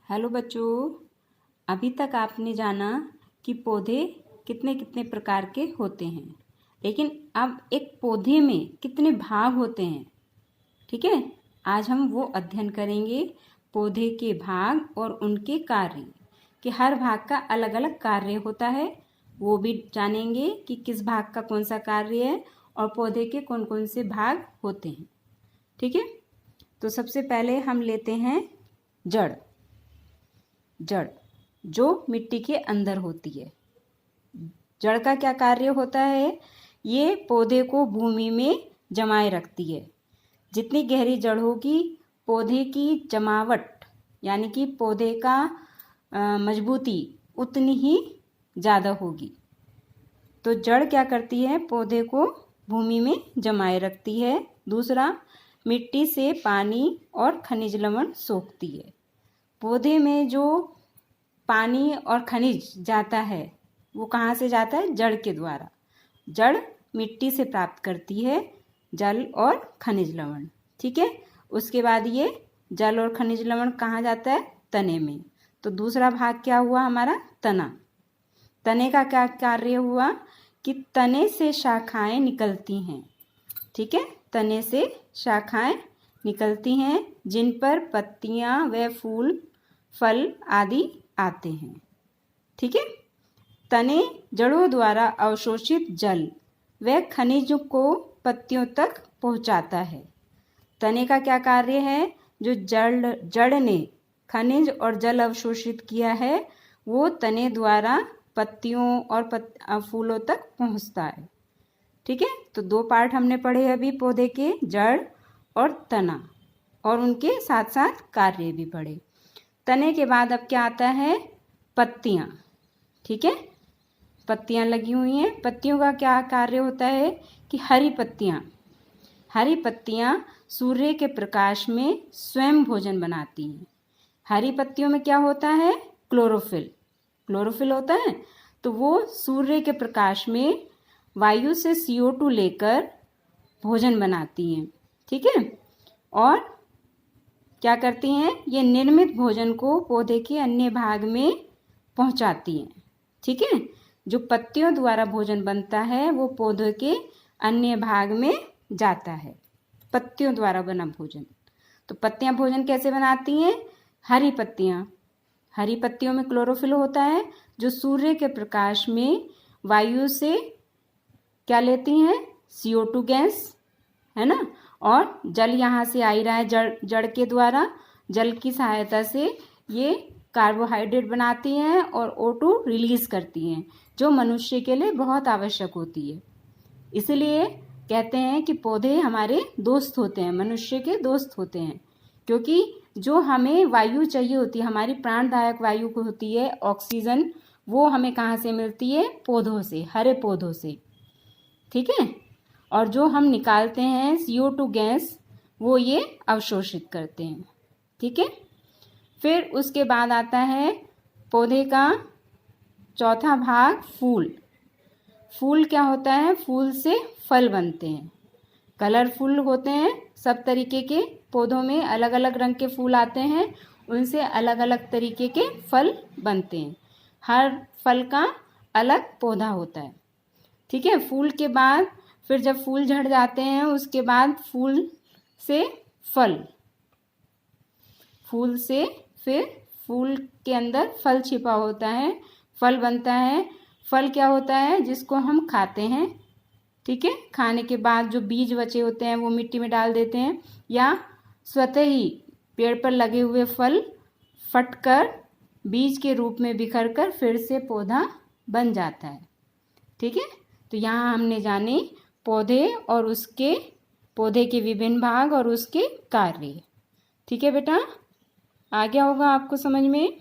Hello बच्चों, अभी तक आपने जाना कि पौधे कितने कितने प्रकार के होते हैं, लेकिन अब एक पौधे में कितने भाग होते हैं। ठीक है, आज हम वो अध्ययन करेंगे, पौधे के भाग और उनके कार्य, कि हर भाग का अलग अलग कार्य होता है। वो भी जानेंगे कि किस भाग का कौन सा कार्य है और पौधे के कौन कौन से भाग होते हैं। ठीक है, तो सबसे पहले हम लेते हैं जड़। जड़ जो मिट्टी के अंदर होती है। जड़ का क्या कार्य होता है? ये पौधे को भूमि में जमाए रखती है। जितनी गहरी जड़ होगी, पौधे की जमावट यानी कि पौधे का मजबूती उतनी ही ज़्यादा होगी। तो जड़ क्या करती है? पौधे को भूमि में जमाए रखती है। दूसरा, मिट्टी से पानी और खनिज लवण सोखती है। पौधे में जो पानी और खनिज जाता है वो कहाँ से जाता है? जड़ के द्वारा। जड़ मिट्टी से प्राप्त करती है जल और खनिज लवण। ठीक है, उसके बाद ये जल और खनिज लवण कहाँ जाता है? तने में। तो दूसरा भाग क्या हुआ हमारा? तना। तने का क्या कार्य हुआ कि तने से शाखाएं निकलती हैं। ठीक है, तने से शाखाएं निकलती हैं जिन पर पत्तियां व फूल फल आदि आते हैं। ठीक है, तने जड़ों द्वारा अवशोषित जल व खनिज को पत्तियों तक पहुंचाता है। तने का क्या कार्य है? जो जड़ ने खनिज और जल अवशोषित किया है वो तने द्वारा पत्तियों और फूलों तक पहुंचता है। ठीक है, तो दो पार्ट हमने पढ़े अभी पौधे के, जड़ और तना, और उनके साथ साथ कार्य भी पढ़े। तने के बाद अब क्या आता है? पत्तियां। ठीक है, पत्तियां लगी हुई हैं। पत्तियों का क्या कार्य होता है कि हरी पत्तियां सूर्य के प्रकाश में स्वयं भोजन बनाती हैं। हरी पत्तियों में क्या होता है? क्लोरोफिल होता है। तो वो सूर्य के प्रकाश में वायु से CO2 लेकर भोजन बनाती हैं। ठीक है, और क्या करती हैं? ये निर्मित भोजन को पौधे के अन्य भाग में पहुंचाती हैं। ठीक है, जो पत्तियों द्वारा भोजन बनता है वो पौधे के अन्य भाग में जाता है। पत्तियों द्वारा बना भोजन। तो पत्तियां भोजन कैसे बनाती हैं? हरी पत्तियों में क्लोरोफिल होता है जो सूर्य के प्रकाश में वायु से क्या लेती हैं? CO2 गैस, है ना, और जल यहाँ से आ ही रहा है जड़ के द्वारा। जल की सहायता से ये कार्बोहाइड्रेट बनाती हैं और O2 रिलीज करती हैं, जो मनुष्य के लिए बहुत आवश्यक होती है। इसलिए कहते हैं कि पौधे हमारे दोस्त होते हैं, मनुष्य के दोस्त होते हैं, क्योंकि जो हमें वायु चाहिए होती है, हमारी प्राणदायक वायु को होती है ऑक्सीजन, वो हमें कहाँ से मिलती है? पौधों से, हरे पौधों से। ठीक है, और जो हम निकालते हैं CO2 गैस वो ये अवशोषित करते हैं। ठीक है, फिर उसके बाद आता है पौधे का चौथा भाग, फूल। फूल क्या होता है? फूल से फल बनते हैं। कलरफुल होते हैं सब तरीके के, पौधों में अलग अलग रंग के फूल आते हैं, उनसे अलग अलग तरीके के फल बनते हैं। हर फल का अलग पौधा होता है। ठीक है, फूल के बाद फिर जब फूल झड़ जाते हैं उसके बाद फूल से फिर फूल के अंदर फल छिपा होता है, फल बनता है। फल क्या होता है? जिसको हम खाते हैं। ठीक है, खाने के बाद जो बीज बचे होते हैं वो मिट्टी में डाल देते हैं, या स्वतः ही पेड़ पर लगे हुए फल फटकर बीज के रूप में बिखर कर फिर से पौधा बन जाता है। ठीक है, तो यहाँ हमने जाने पौधे और उसके पौधे के विभिन्न भाग और उसके कार्य। ठीक है बेटा, आ गया होगा आपको समझ में।